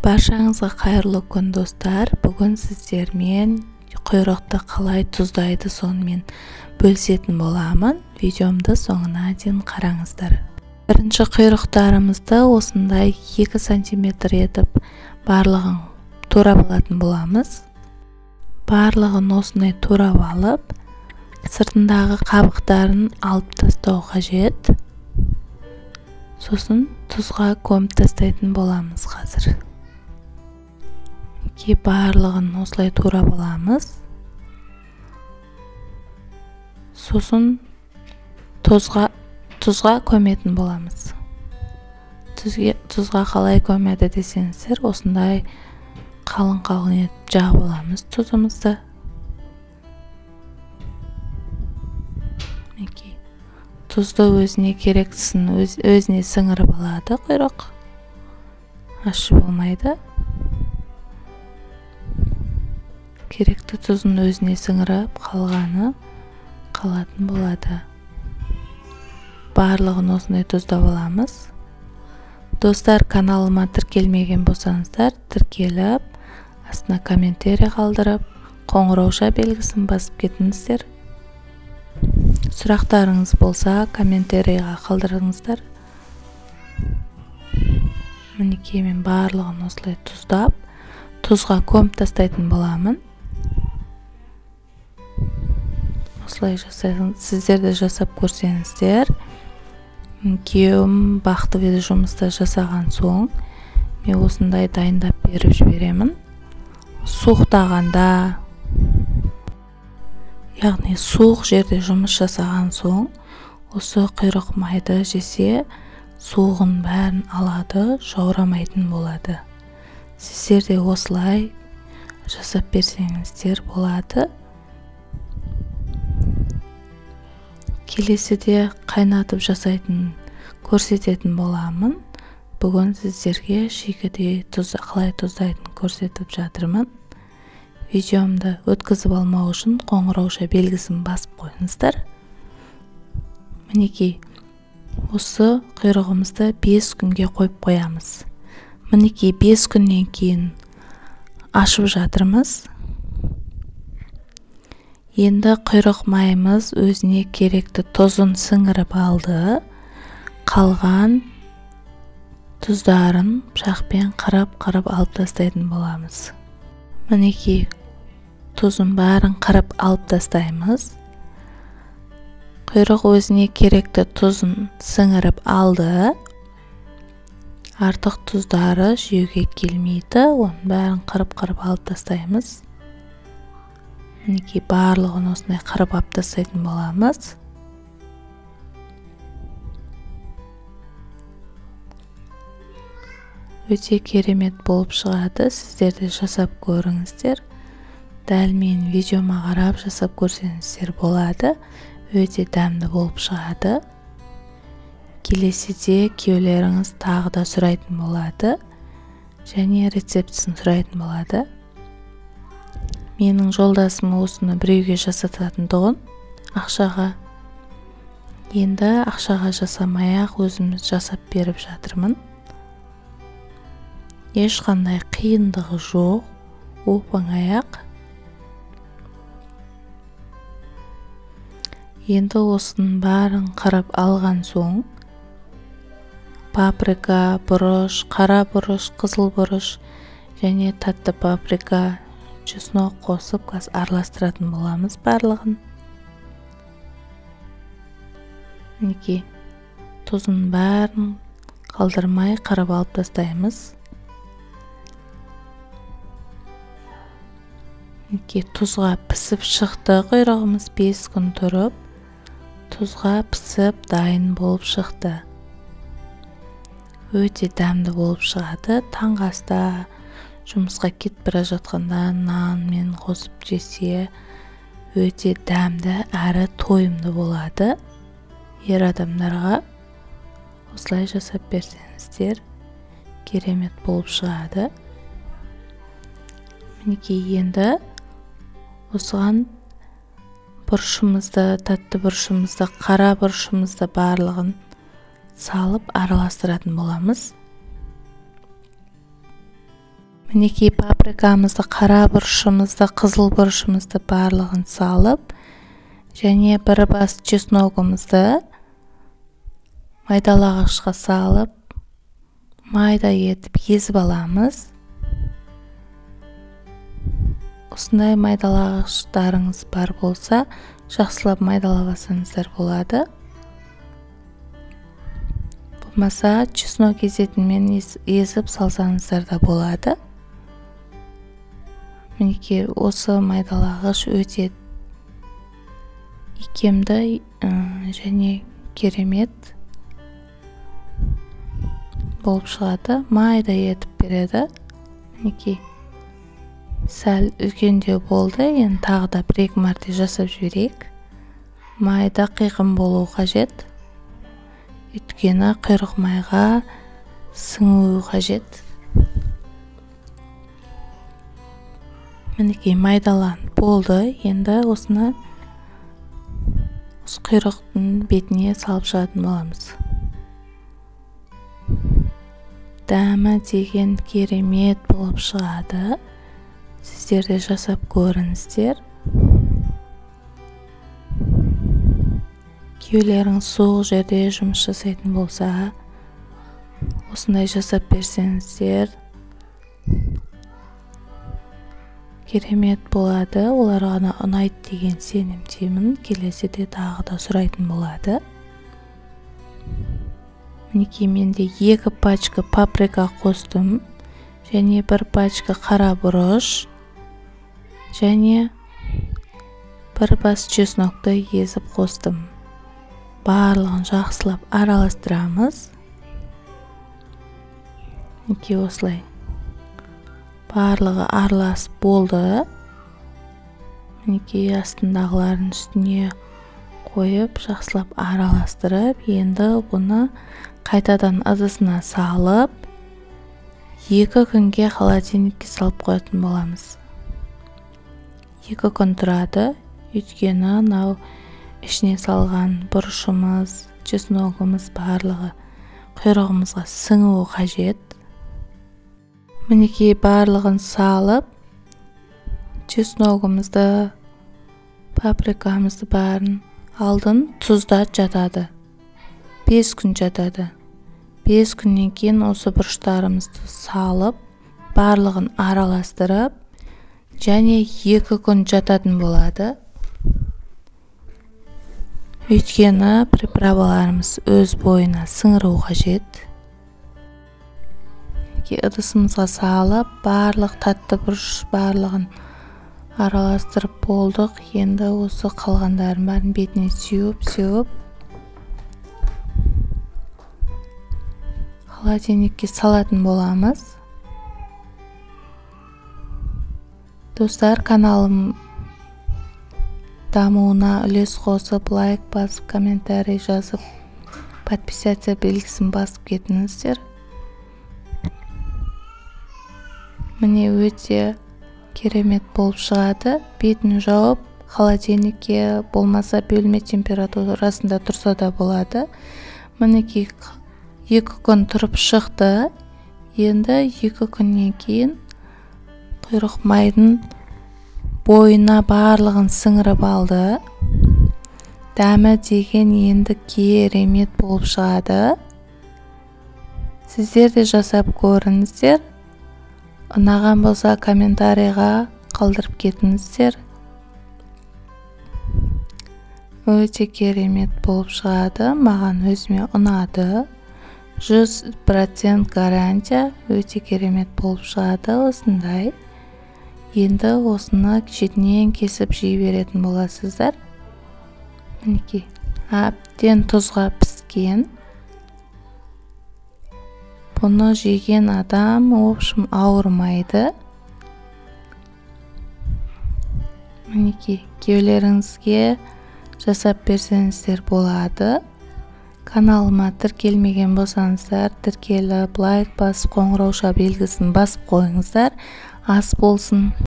Баршаңызға қайырлы күн достар. Бүгін сіздермен құйрықты қалай тұздайды сонымен бөлісетін боламын. Видеомды соңына дейін қараңыздар. Бірінші құйрықтарымызды осындай 2 см етіп барлығын турап алатын боламыз. Барлығын осындай турап алып, сыртындағы қабықтарын алып тастау қажет. Сосын тұзға көміп тастайтын боламыз қазір. Барлығын осылай турап аламыз. Сосын тұзға көметін боламыз. Тұзға қалай көмеді десеңіздер, осындай қалың етіп жағып аламыз тұзымызды. Тұзды өзіне керектісін өзіне сіңіріп алады құйрық. Ащы болмайды. Керекті тұзын өзіне сіңіріп қалғаны қалатын болады. Барлығын осындай тұздап аламыз. Достар, каналыма тіркелмеген болсаңыздар, тіркеліп, астына комментарий қалдырып, қоңырауша белгісін басып кетіңіздер. Сұрақтарыңыз болса, комментарийға қалдырыңыздар. Мінекей мен барлығын осылай тұздап, тұзға көміп тастайтын боламын. Осылай жасайын, сіздерді жасап көрсеңіздер. Күйеуім бақты жұмыста жасаған соң, мен осындай дайындап беріп жіберемін. Суықтағанда, яғни суық жерде жұмыс жасаған соң, осы құйрық майды жесе, суығын бәрін алады, жаурамайтын болады. Сіздер де осылай жасап берсеңіздер болады. Келесіде қайнатып жасайтын көрсететін боламын. Бүгін сіздерге шикіде қалай тұздайтын көрсетіп жатырмын. Видеомды өткізіп алмау үшін қоңырауша белгісін басып қойыңыздар. Мінекей, осы құйрығымызды 5 күнге қойып қоямыз. Мінекей 5 күннен кейін ашып жатырмыз. Енді құйрық майымыз өзіне керекті тұзын сіңіріп алды. Қалған тұздарын пышақпен қырып алып тастайтын боламыз. Мінекей, тұзын бәрін қырып алып тастаймыз. Құйрық өзіне керекті тұзын сіңіріп алды. Артық тұздары жеуге келмейді. Оның бәрін қырып алып тастаймыз. Мінекей, барлығын осындай қырып алып тастайтын боламыз. Өте керемет болып шығады. Сіздерді жасап көріңіздер. Дәл мен видеома қарап жасап көрсеңіздер болады. Өте дәмді болып шығады. Келесіде күйеулеріңіз тағы да сұрайтын болады. Және рецептісін сұрайтын болады. Менің жолдасым осыны біреуге жасататындығын ақшаға. Енді ақшаға жасамай-ақ өзіміз жасап беріп жатырмын. Ешқандай қиындығы жоқ, оп-оңай-ақ. Енді осының барын қырып алған соң, паприка, бұрыш, қара бұрыш, қызыл бұрыш және татты паприка, чеснок қосып араластыратын боламыз барлығын. Мінекей, тұзын бәрін қалдырмай қырып алып тастаймыз. Мінекей, тұзға пісіп шықты құйрығымыз 5 күн тұрып, тұзға пісіп дайын болып шықты. Өте дәмді болып шығады. Таңғы аста жұмысқа кетіп бара жатқанда нанмен қосып жесе өте дәмді әрі тойымды болады. Ер адамдарға осылай жасап берсеңіздер керемет болып шығады. Мінекей, енді осыған бұрышымызды, татты бұрышымызды, қара бұрышымызды барлығын салып араластыратын боламыз. Мінекей паприкамызды, қара бұрышымызды, қызыл бұрышымызды барлығын салып, және бір бас чесногымызды майдалағышқа салып, майда етіп езіп аламыз. Осындай майдалағыштарыңыз бар болса, жақсылап майдалап алсаңыздар болады. Болмаса, чеснок езетінмен езіп салсаңыздар да болады. Мінекей осы майдалағыш өте икемді және керемет болып шығады. Майда етіп береді. Мінекей сәл үлкендеу болды. Енді тағы да 1-2 мәрте жасап жіберейік. Майда қиқым болу қажет. Өйткені құйрық майға сіңуі қажет. Мінекей майдаланып болды. Енді осыны құйрықтың бетіне салып шығатын боламыз. Дәмі деген керемет болып шығады. Сіздер де жасап көріңіздер. Күйеулеріңіз суық жерде жұмыс жасайтын болса, осындай жасап берсеңіздер керемет болады. Оларға ұнайды деген сенімдемін. Келесіде тағы да сұрайтын болады. Мінекей менде 2 пачка паприка қостым, және 1 пачка қара бұрыш, және 1 бас чеснокты езіп қостым. Барлығын жақсылап араластырамыз. Мінекей осылай. Барлығы араласып болды. Мінекей астындағыларын үстіне қойып, жақсылап араластырып, енді бұны қайтадан ыдысына салып, 2 күнге холодильникке салып қоятын боламыз. 2 күн тұрады. Өйткені ішіне салған бұрышымыз, чесногымыз барлығы құйрығымызға сіңуі қажет. Мінекей барлығын салып, чесногымызды, паприкамызды барын алдын тұзда жатады. 5 күн жатады. 5 күннен кейін осы бұрыштарымызды салып, барлығын араластырып, және 2 күн жататын болады. Өйткені приправаларымыз өз бойына сіңіру қажет. Ыдысымызға салып, барлық татты бұрыш барлығын араластырып болдық. Енді осы қалғандарын бәрін бетіне сеуіп холодильникке салатын боламыз. Достар, каналым дамуына үлес қосып, лайк басып, комментарий жазып, подписаться белгісін басып кетіңіздер. Міне өте керемет болып шығады. Бетін жауып, холодильникке болмаса бөлме температурасында тұрса да болады. Мінекей 2 күн тұрып шықты. Енді 2 күннен кейін құйрық майдың бойына барлығын сіңіріп алды. Дәмі деген енді керемет болып шығады. Сіздер де жасап көріңіздер. Ұнаған болса комментарийға қалдырып кетіңіздер. Өте керемет болып шығады. Маған өзіме ұнады. 100% гарантия. Өте керемет болып шығады осындай. Енді осыны шетінен кесіп жей беретін боласыздар. Мінекей, әбден тұзға піскен. Бұны жеген адам ауырмайды. Мінекей, күйеулеріңізге жасап берсеңіздер болады. Каналыма тіркелмеген болсаңыздар, тіркеліп, лайк басып, қоңырауша белгісін басып қойыңыздар. Ас болсын.